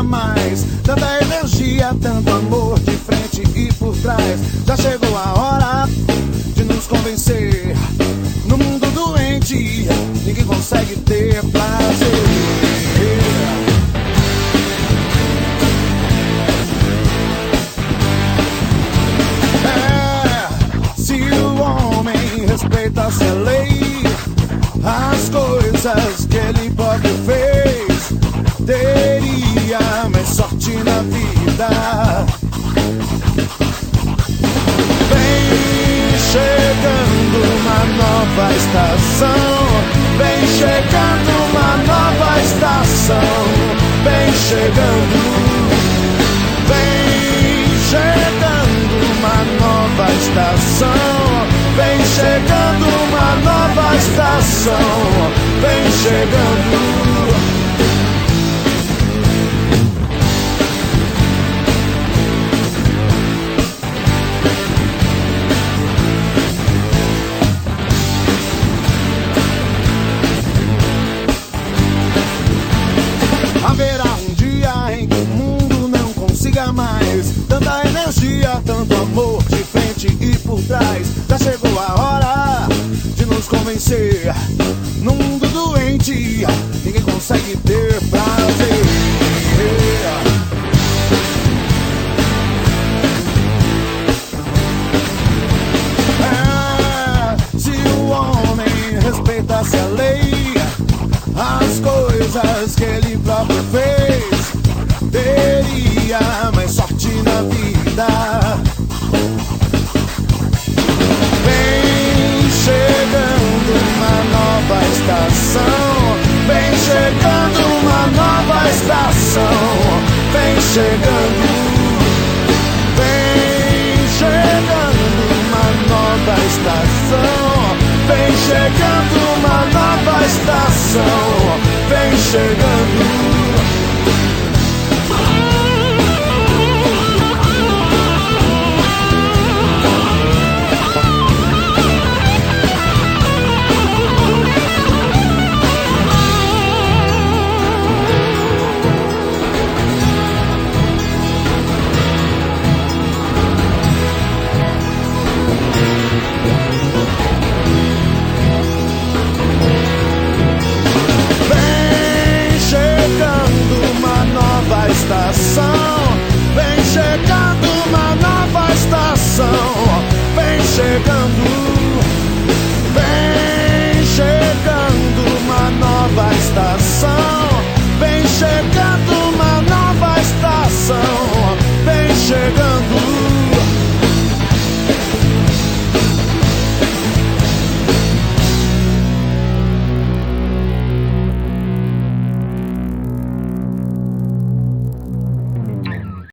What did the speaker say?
consiga mais. Tanta energia, tanto amor de frente e por trás. Já chegou a hora de nos convencer. No mundo doente, ninguém consegue ter prazer. Respeita-se a lei, as coisas que ele próprio fez, teria mais sorte na vida. Vem chegando uma nova estação, vem chegando uma nova estação, vem chegando, vem chegando uma nova estação. Vem chegando uma nova estação, vem chegando. Haverá um dia em que o mundo não consiga mais tanta energia, tanto amor de frente e por trás. Já chegou a hora de nos convencer. No mundo doente, ninguém consegue ter prazer. Se o homem respeitasse a lei, as coisas que ele próprio fez, teria mais sorte na vida. Vem chegando uma nova estação, vem chegando uma nova estação, vem chegando, vem chegando uma nova estação, vem chegando uma nova estação, vem chegando.